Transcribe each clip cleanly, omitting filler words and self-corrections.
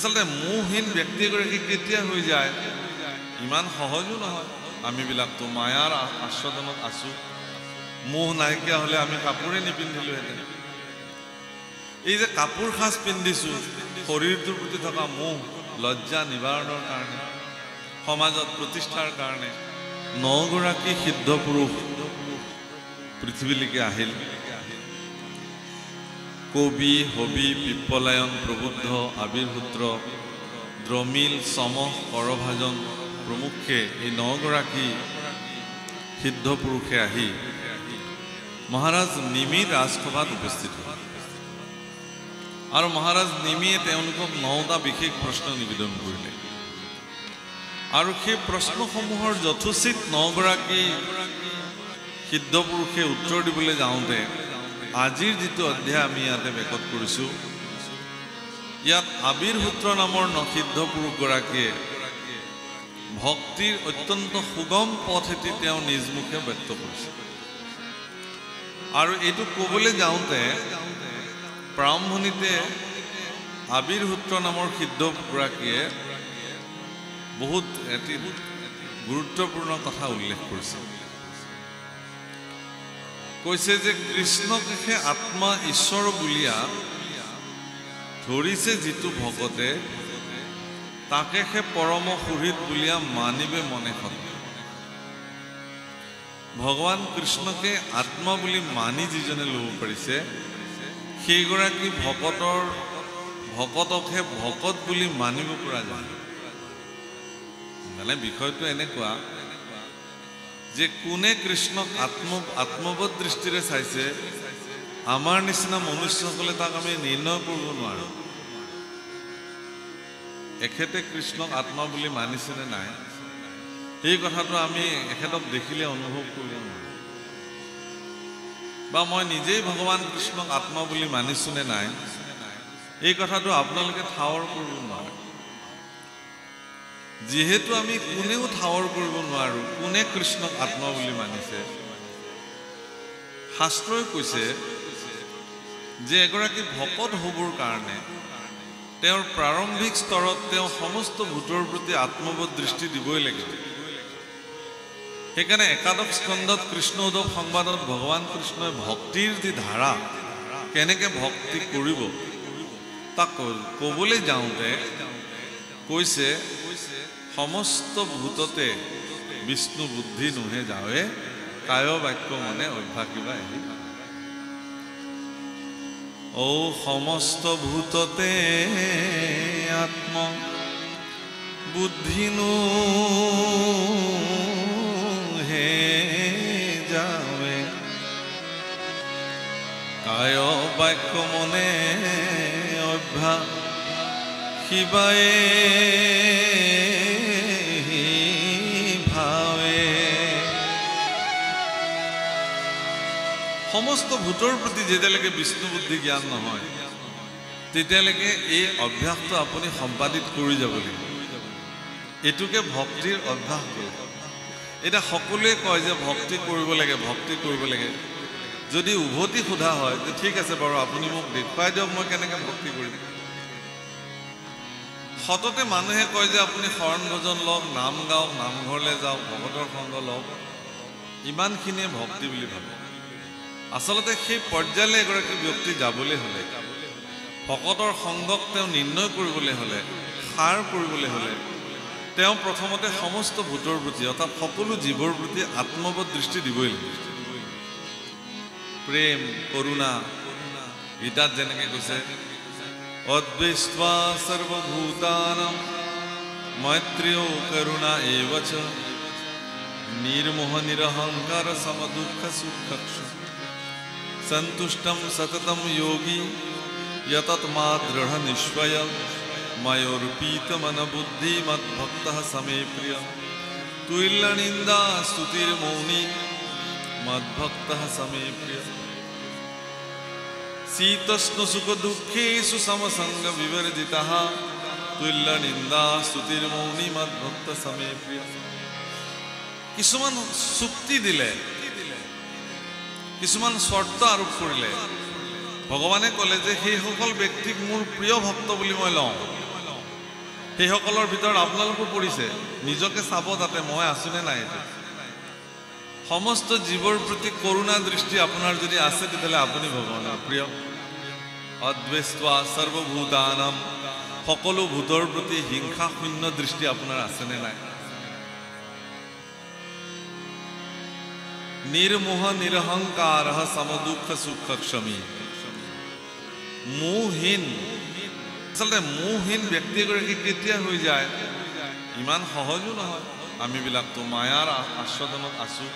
আচলতে মোহহীন ব্যক্তি এগৰাকী কেতিয়া হৈ যায় ইমান সহজো নহয় আমিবিলাকতো মায়াৰ আশ্ৰদনত আছো মোহ নাইকিয়া হলে আমি কাপোৰে নিপিন্ধিলোহেঁতেন এই যে কাপোৰ সাজ পিন্ধিছো শৰীৰটোৰ প্ৰতি থকা মোহ লজ্জা নিবাৰণৰ কাৰণে সমাজত প্ৰতিষ্ঠাৰ কাৰণে 9 গৰাকী সিদ্ধ পুৰুষ পৃথিৱীলৈকে আহিল কবি হবি পিপ্পলায়ন প্ৰবুদ্ধ আবিৰ্ভূত্ৰ দ্ৰমিল সমহ কৰভাজন প্ৰমুখে এই 9 গৰাকী সিদ্ধ পুৰুষে আহি মহাৰাজ নিমিৰ ৰাজসভাত উপস্থিত হয় আৰু মহাৰাজ নিমিয়ে তেওঁলোকক 9টা বিশেষ প্ৰশ্ন নিবেদন কৰিলে আৰু সেই প্ৰশ্নসমূহৰ যথোচিত 9 গৰাকী সিদ্ধ পুৰুষে উত্তৰ দিবলৈ যাওঁতে আজিৰ যিটো অধ্যায় আমি ইয়াতে বেকত কৰিছো ইয়াত আবিৰ্ভূত্ৰ নামৰ সিদ্ধ পুৰুষ গৰাকীয়ে ভক্তিৰ অত্যন্ত সুগম পথ এটি তেওঁ নিজ মুখে ব্যক্ত কৰিছে আৰু এইটো ক'বলৈ যাওঁতে প্ৰাৰম্ভণিতে আবিৰ্ভূত্ৰ নামৰ সিদ্ধ গৰাকীয়ে বহুত এটি গুৰুত্বপূৰ্ণ কথা উল্লেখ কৰিছে কৈছে যে কৃষ্ণকে আত্মা ঈশ্বৰ বুলিয়া ধৰিছে যিটো ভকতে তাকে সে পৰম সুহৃদ বুলিয়া মানিবে মনে সত ভগৱান কৃষ্ণকে আত্মা বুলি মানি যিজনে ল'ব পাৰিছে সেইগৰাকী ভকতকহে ভকত বুলি মানিব পৰা যায় মানে বিষয়টো এনেকুৱা যে কোনে কৃষ্ণক আত্মবোধ দৃষ্টিৰে চাইছে আমাৰ নিচিনা মনুষ্যসকলে তাক আমি নিৰ্ণয় কৰিব নোৱাৰো এখেতে কৃষ্ণক আত্মা বুলি মানিছেনে নাই এই কথাটো আমি এখেতক দেখিলে অনুভৱ কৰিব নোৱাৰো বা মই নিজেই ভগৱান কৃষ্ণক আত্মা বুলি মানিছোনে নাই এই কথাটো আপোনালোকে ঠাৱৰ কৰিব নোৱাৰে যেহেতু আমি কোনেও ঠাৱৰ কৰিব নোৱাৰো কোনে কৃষ্ণক আত্মা বুলি মানিছে শাস্ত্ৰই কৈছে যে এগৰাকী ভকত হ'বৰ কাৰণে তেওঁৰ প্ৰাৰম্ভিক স্তৰত তেওঁ সমস্ত ভূতৰ প্ৰতি আত্মবোধ দৃষ্টি দিবই লাগিব সেইকাৰণে একাদশ স্কন্ধত কৃষ্ণ উদ্ধৱ সংবাদত ভগৱান কৃষ্ণই ভক্তিৰ যি ধাৰা কেনেকৈ ভক্তি কৰিব তাক ক'বলৈ যাওঁতে কৈছে সমস্ত ভূততে বিষ্ণু বুদ্ধি নোহে যাৱে কায় বাক্য মনে অভ্যাসিবা আহি ও সমস্ত ভূততে আত্ম বুদ্ধি নোহে যাৱে কায় বাক্য মনে অভ্যাসিবায়ে সমস্ত ভূতৰ প্ৰতি যেতিয়ালৈকে বিষ্ণু বুদ্ধি জ্ঞান নহয় তেতিয়ালৈকে এই অভ্যাসটো আপুনি সম্পাদিত কৰি যাব লাগিব এটুকে ভক্তিৰ অভ্যাস কৰে এটা সকলোৱে কয় যে ভক্তি কৰিব লাগে যদি উভতি সোধা হয় যে ঠিক আছে বাৰু আপুনি মোক দেখুৱাই দিয়ক মই কেনেকৈ ভক্তি কৰিম সততে মানুহে কয় যে আপুনি শৰণ ভজন লওক নাম গাওক নামঘৰলৈ যাওক ভকতৰ সংগ লওক ইমানখিনিয়ে ভক্তি বুলি ভাবে আচলতে সেই পৰ্যায়লৈ এগৰাকী ব্যক্তি যাবলৈ হ'লে ভকতৰ সংগক তেওঁ নিৰ্ণয় কৰিবলৈ হ'লে সাৰ কৰিবলৈ হ'লে তেওঁ প্ৰথমতে সমস্ত ভূতৰ প্ৰতি অৰ্থাৎ সকলো জীৱৰ প্ৰতি আত্মবোধ দৃষ্টি দিবই লাগিব প্ৰেম কৰুণা গীতাত যেনেকৈ কৈছে অদ্বৈষ্টা সৰ্বভূতানাং মৈত্ৰেয় কৰুণা এৱচ নিৰ্মোহ নিৰহংকাৰ সমদুঃখ সুখক্ষ संतुष्टम सततम योगी यतत्मा दृढ़ निश्चय मयोर्पीत मन बुद्धि मद्भक्तः समे प्रिय तुल्य निंदा स्तुतिर मौनी मद्भक्तः समे प्रिय शीतोष्ण सुख दुःखेषु समसंग विवर्जितः तुल्य निंदा स्तुतिर मौनी मद्भक्त समे प्रिय কিছুমান চুক্তি দিলে কিছুমান শর্ত আৰোপ কৰিলে ভগৱানে ক'লে যে সেই সকল ব্যক্তিক মোৰ প্ৰিয় ভক্ত বুলি মই লওঁ সেইসকলৰ ভিতৰত আপোনালোকো পৰিছে নিজকে চাব যাতে মই আছোনে নাই সমস্ত জীৱৰ প্ৰতি কৰুণা দৃষ্টি আপোনাৰ যদি আছে তেতিয়াহ'লে আপুনি ভগৱানৰ প্ৰিয় অদ্বেষ্টা সৰ্বভূতানাম সকলো ভূতৰ প্ৰতি হিংসা শূন্য দৃষ্টি আপোনাৰ আছেনে নাই নিৰ্মোহ নিৰহংকাৰ সমদুঃখ সুখ ক্ষমী মোহহীন আচলতে মোহহীন ব্যক্তি এগৰাকী কেতিয়া হৈ যায় ইমান সহজো নহয় আমিবিলাকতো মায়াৰ আশ্ৰদনত আছো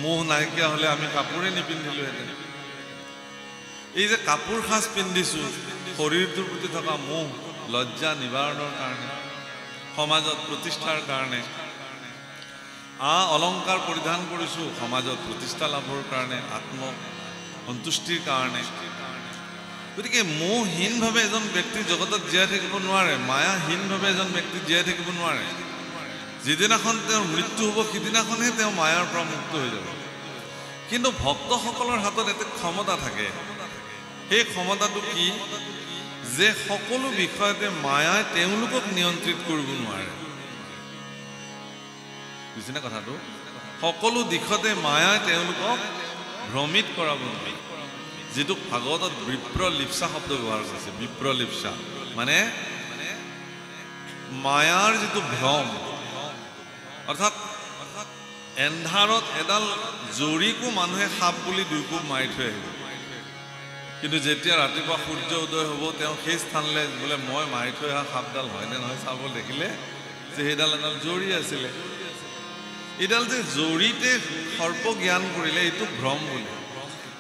মোহ নাইকিয়া হ'লে আমি কাপোৰে নিপিন্ধিলোহেঁতেন এই যে কাপোৰ সাজ পিন্ধিছো শৰীৰটোৰ প্ৰতি থকা মোহ লজ্জা নিবাৰণৰ কাৰণে সমাজত প্ৰতিষ্ঠাৰ কাৰণে অলংকাৰ পৰিধান কৰিছো সমাজত প্ৰতিষ্ঠা লাভৰ কাৰণে আত্ম সন্তুষ্টিৰ কাৰণে গতিকে মোহহীনভাৱে এজন ব্যক্তি জগতত জীয়াই থাকিব নোৱাৰে মায়াহীনভাৱে এজন ব্যক্তি জীয়াই থাকিব নোৱাৰে যিদিনাখন তেওঁৰ মৃত্যু হ'ব সিদিনাখনহে তেওঁ মায়াৰ পৰা মুক্ত হৈ যাব কিন্তু ভক্তসকলৰ হাতত এটা ক্ষমতা থাকে সেই ক্ষমতাটো কি যে সকলো বিষয়তে মায়াই তেওঁলোকক নিয়ন্ত্ৰিত কৰিব নোৱাৰে বুজিছেনে কথাটো সকলো দিশতে মায়াই তেওঁলোকক ভ্ৰমিত কৰাব নোৱাৰে যেটো ভাগৱতত বিপ্ৰলিপ্সা শব্দ ব্যৱহাৰ কৰিছে বিপ্ৰলিপ্সা মানে মায়াৰ যেটো ভ্ৰম অৰ্থাৎ এন্ধাৰত এডাল জৰিকো মানুহে সাপ বুলি দুইকোপ মাৰি থৈ আহিব কিন্তু যেতিয়া ৰাতিপুৱা সূৰ্য উদয় হ'ব তেওঁ সেই স্থানলৈ বোলে মই মাৰি থৈ অহা সাপডাল হয়নে নহয় চাব দেখিলে যে সেইডাল এডাল জৰি আছিলে এইডাল যে জৰিতে সৰ্প জ্ঞান কৰিলে এইটো ভ্ৰম বুলি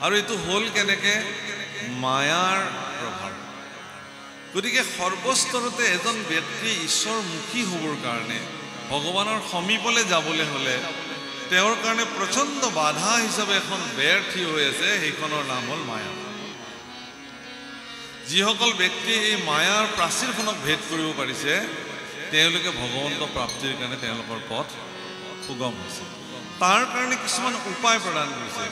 আৰু এইটো হ'ল কেনেকে মায়াৰ প্ৰভাৱ গতিকে সৰ্বস্তৰতে এজন ব্যক্তি ঈশ্বৰমুখী হ'বৰ কাৰণে ভগৱানৰ সমীপলৈ যাবলৈ হ'লে তেওঁৰ কাৰণে প্ৰচণ্ড বাধা হিচাপে এখন বেৰ থিয় হৈ আছে সেইখনৰ নাম হ'ল মায়া যিসকল ব্যক্তি এই মায়াৰ প্ৰাচীৰখনক ভেদ কৰিব পাৰিছে তেওঁলোকে ভগৱন্ত প্ৰাপ্তিৰ কাৰণে তেওঁলোকৰ পথ সুগম হৈছে তাৰ কাৰণে কিছুমান উপায় প্ৰদান কৰিছে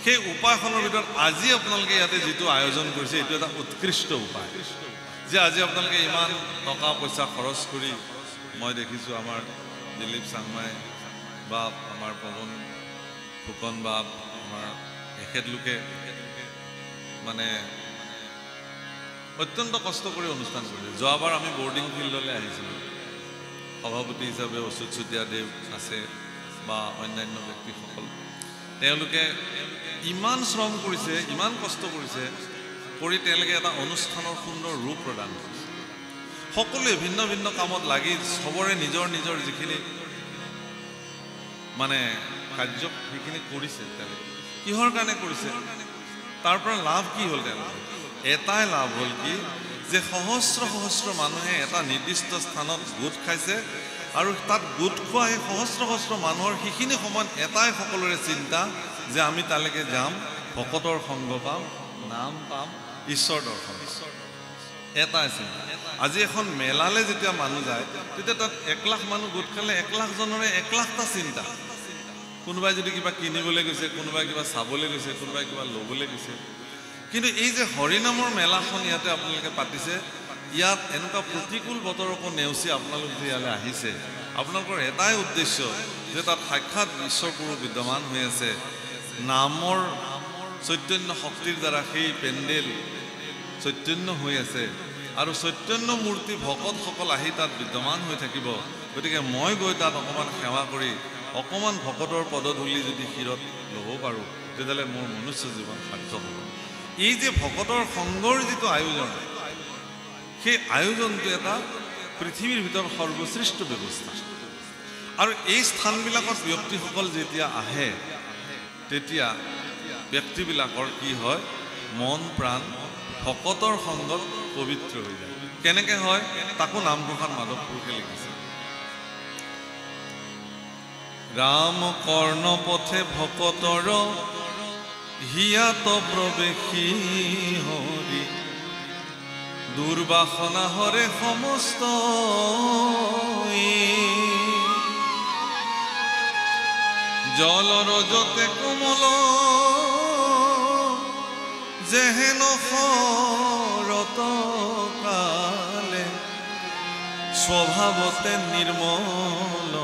সেই উপায়খনৰ ভিতৰত আজি আপোনালোকে ইয়াতে যিটো আয়োজন কৰিছে এইটো এটা উৎকৃষ্ট উপায় যে আজি আপোনালোকে ইমান টকা পইচা খৰচ কৰি মই দেখিছোঁ আমাৰ দিলীপ চাংমাই বা আমাৰ পৱন ফুকন বা আমাৰ এখেতলোকে মানে অত্যন্ত কষ্ট কৰি অনুষ্ঠান কৰিছে যোৱাবাৰ আমি বৰ্ডিং ফিল্ডলৈ আহিছিলোঁ সভাপতি হিচাপে অচ্যুত চুতীয়াদেৱ আছে বা অন্যান্য ব্যক্তিসকল তেওঁলোকে ইমান শ্ৰম কৰিছে ইমান কষ্ট কৰিছে কৰি তেওঁলোকে এটা অনুষ্ঠানৰ সুন্দৰ ৰূপ প্ৰদান কৰিছে সকলোৱে ভিন্ন ভিন্ন কামত লাগি সবৰে নিজৰ নিজৰ যিখিনি মানে কাৰ্য সেইখিনি কৰিছে তেওঁলোকে কিহৰ কাৰণে কৰিছে তাৰ পৰা লাভ কি হ'ল তেওঁলোকে এটাই লাভ হ'ল কি যে সহস্ৰ সহস্ৰ মানুহে এটা নিৰ্দিষ্ট স্থানত গোট খাইছে আৰু তাত গোট খোৱা এই সহস্ৰ সহস্ৰ মানুহৰ সেইখিনি সময়ত এটাই সকলোৰে চিন্তা যে আমি তালৈকে যাম ভকতৰ সংগ পাম নাম পাম ঈশ্বৰ দৰ্শন এটাই চিন্তা আজি এখন মেলালৈ যেতিয়া মানুহ যায় তেতিয়া তাত 1 লাখ মানুহ গোট খালে 1 লাখ জনৰে 1 লাখটা চিন্তা কোনোবাই যদি কিবা কিনিবলৈ গৈছে কোনোবাই কিবা চাবলৈ গৈছে কোনোবাই কিবা ল'বলৈ গৈছে কিন্তু এই যে হৰিনামৰ মেলাখন ইয়াতে আপোনালোকে পাতিছে ইয়াত এনেকুৱা প্ৰতিকূল বতৰকো নেওচি আপোনালোক যে ইয়ালৈ আহিছে আপোনালোকৰ এটাই উদ্দেশ্য যে তাত সাক্ষাৎ ঈশ্বৰপুৰ বিদ্যমান হৈ আছে নামৰ চৈতন্য শক্তিৰ দ্বাৰা সেই পেণ্ডেল চৈতন্য হৈ আছে আৰু চৈতন্য মূৰ্তি ভকতসকল আহি তাত বিদ্যমান হৈ থাকিব গতিকে মই গৈ তাত অকণমান সেৱা কৰি অকণমান ভকতৰ পদধূলি যদি শিৰত ল'ব পাৰোঁ তেতিয়াহ'লে মোৰ মনুষ্য জীৱন সাৰ্থক হ'ব এই যে ভকতৰ সংগৰ যিটো আয়োজন সেই আয়োজনটো এটা পৃথিৱীৰ ভিতৰত সৰ্বশ্ৰেষ্ঠ ব্যৱস্থা আৰু এই স্থানবিলাকত ব্যক্তিসকল যেতিয়া আহে তেতিয়া ব্যক্তিবিলাকৰ কি হয় মন প্ৰাণ ভকতৰ সংগত পবিত্ৰ হৈ যায় কেনেকৈ হয় তাকো নামঘোষাত মাধৱ পুৰুষে লিখিছে ৰাম কৰ্ণ পথে ভকতৰ হিয়াত প্ৰৱেশী হৰি দুৰ্বাসনা হৰে সমস্ত জলৰ যতে কোমল যেহেন শৰত কালে স্বভাৱতে নিৰ্মল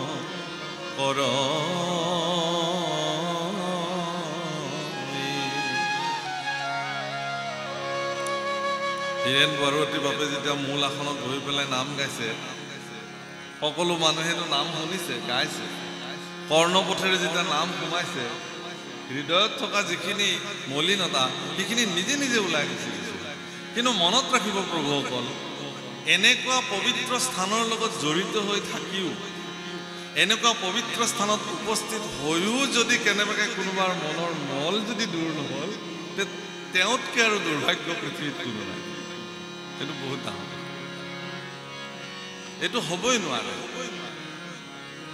কৰ হীৰেণ পাৰ্বতীৰ বাপে যেতিয়া মূল আসনত বহি পেলাই নাম গাইছে সকলো মানুহেতো নাম শুনিছে গাইছে কৰ্ণপথেৰে যেতিয়া নাম সোমাইছে হৃদয়ত থকা যিখিনি মলিনতা সেইখিনি নিজে নিজে ওলাই গৈছে কিন্তু মনত ৰাখিব প্ৰভুসকল এনেকুৱা পবিত্ৰ স্থানৰ লগত জড়িত হৈ থাকিও এনেকুৱা পবিত্ৰ স্থানত উপস্থিত হৈও যদি কেনেবাকৈ কোনোবাৰ মনৰ মল যদি দূৰ নহ'ল তে তেওঁতকৈ আৰু দুৰ্ভাগ্য পৃথিৱীত কোনো নাই এইটো বহুত ডাঙৰ এইটো হ'বই নোৱাৰে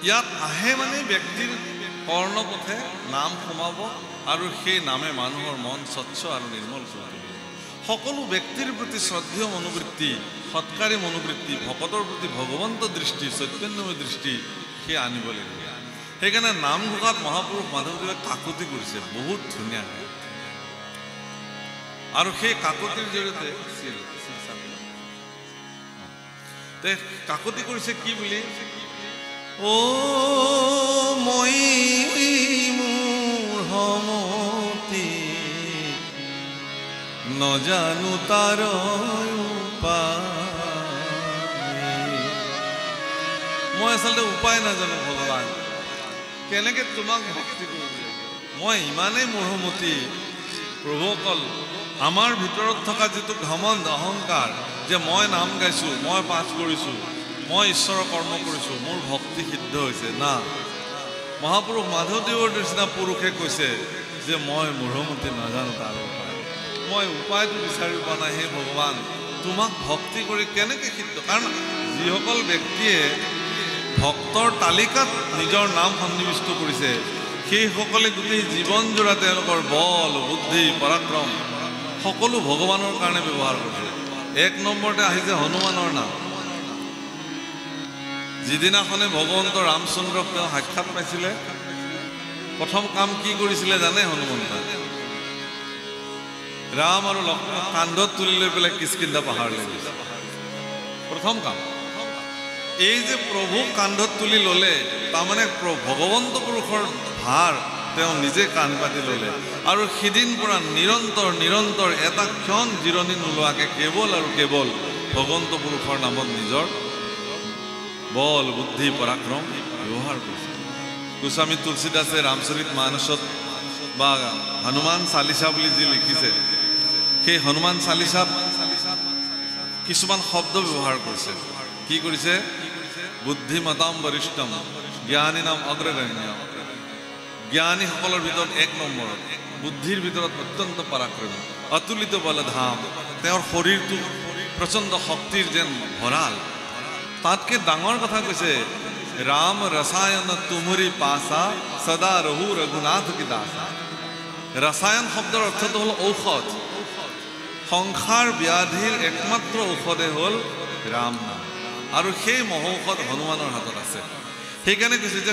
ইয়াত আহে মানে ব্যক্তিৰ কৰ্ণপথে নাম সোমাব আৰু সেই নামে মানুহৰ মন স্বচ্ছ আৰু নিৰ্মল কৰি তুলিব সকলো ব্যক্তিৰ প্ৰতি শ্ৰদ্ধেয় মনোবৃত্তি সৎকাৰী মনোবৃত্তি ভকতৰ প্ৰতি ভগৱন্ত দৃষ্টি চৈতন্যময় দৃষ্টি সেই আনিব লাগিব সেইকাৰণে নামঘোষাত মহাপুৰুষ মাধৱদেৱে কাকতি কৰিছে বহুত ধুনীয়াকৈ আৰু সেই কাকতিৰ জৰিয়তে কাকতি কৰিছে কি বুলি ও মই মোৰ সমতি নজানো তাৰ মই আচলতে উপায় নাজানো ভগৱান কেনেকৈ তোমাক ভক্তি কৰিব মই ইমানেই মোহমতি প্ৰভুসকল আমাৰ ভিতৰত থকা যিটো ঘমণ্ড অহংকাৰ যে মই নাম গাইছোঁ মই পাঠ কৰিছোঁ মই ঈশ্বৰৰ কৰ্ম কৰিছোঁ মোৰ ভক্তি সিদ্ধ হৈছে না মহাপুৰুষ মাধৱদেৱৰ নিচিনা পুৰুষে কৈছে যে মই মোহমতি নাজানো তাৰ উপায় মই উপায়টো বিচাৰি পোৱা নাই হে ভগৱান তোমাক ভক্তি কৰি কেনেকৈ সিদ্ধ কাৰণ যিসকল ব্যক্তিয়ে ভক্তৰ তালিকাত নিজৰ নাম সন্নিৱিষ্ট কৰিছে সেইসকলে গোটেই জীৱনজোৰা তেওঁলোকৰ বল বুদ্ধি পৰাক্ৰম সকলো ভগৱানৰ কাৰণে ব্যৱহাৰ কৰিছে এক নম্বৰতে আহিছে হনুমানৰ নাম যিদিনাখনে ভগৱন্ত ৰামচন্দ্ৰক তেওঁ সাক্ষাৎ পাইছিলে প্ৰথম কাম কি কৰিছিলে জানে হনুমন্তে ৰাম আৰু লক্ষ্মণক কান্ধত তুলি লৈ পেলাই কিষ্কিন্ধা পাহাৰলৈ গৈছে প্ৰথম কাম এই যে প্ৰভুক কান্ধত তুলি ল'লে তাৰমানে ভগৱন্ত পুৰুষৰ ভাৰ তেওঁ নিজে কাণ পাতি ল'লে আৰু সিদিন পৰা নিৰন্তৰ এটা ক্ষণ জিৰণি নোলোৱাকৈ কেৱল আৰু কেৱল ভগৱন্ত পুৰুষৰ নামত নিজৰ বল বুদ্ধি পৰাক্ৰম ব্যৱহাৰ কৰিছে গোস্বামী তুলসীদাসে ৰামচৰিত মানসত বা হনুমান চালিচা বুলি যি লিখিছে সেই হনুমান চালিচাত কিছুমান শব্দ ব্যৱহাৰ কৰিছে কি কৰিছে বুদ্ধিমতাম বৰিষ্ঠম জ্ঞানী নাম অগ্ৰগণ্য জ্ঞানীসকলৰ ভিতৰত এক নম্বৰত বুদ্ধিৰ ভিতৰত অত্যন্ত পৰাক্ৰমী অতুলিত বলধাম তেওঁৰ শৰীৰটো প্ৰচণ্ড শক্তিৰ যেন ভঁৰাল তাতকৈ ডাঙৰ কথা কৈছে ৰাম ৰসায়ন তুমৰি পাছা সদা ৰহু ৰঘুনাথ কি দাসা ৰসায়ন শব্দৰ অৰ্থটো হ'ল ঔষধ সংসাৰ ব্যাধিৰ একমাত্ৰ ঔষধে হ'ল ৰাম নাম আৰু সেই মহৌষধ হনুমানৰ হাতত আছে সেইকাৰণে কৈছে যে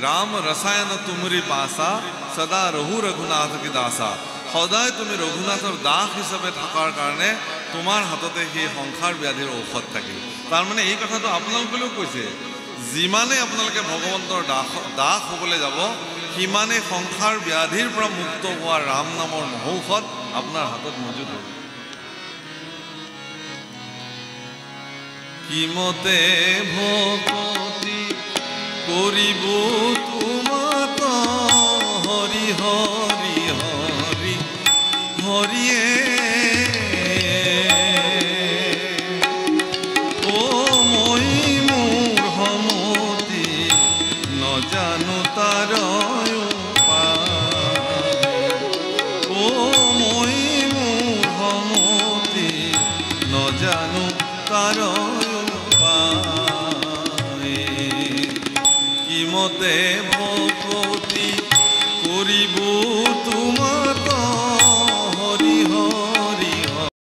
ৰাম ৰসায়ন তুমৰি পাছা সদা ৰহু ৰঘুনাথ কি দাসা সদায় তুমি ৰঘুনাথৰ দাস হিচাপে থকাৰ কাৰণে তোমাৰ হাততে সেই সংসাৰ ব্যাধিৰ ঔষধ থাকিল তাৰমানে এই কথাটো আপোনালোকেও কৈছে যিমানে আপোনালোকে ভগৱন্তৰ দাস হ'বলৈ যাব সিমানে সংসাৰ ব্যাধিৰ পৰা মুক্ত হোৱা ৰাম নামৰ মহৌষধ আপোনাৰ হাতত মজুদ হ'ব কিমতে ভক্তি কৰিব তোমাক হৰি হৰি হৰি হৰিয়ে ও মই মোৰ সমতি নজানো তাৰ ও মই মোৰ সমতি নজানো তাৰ কিমতে ভক্তি কৰিব তোমাক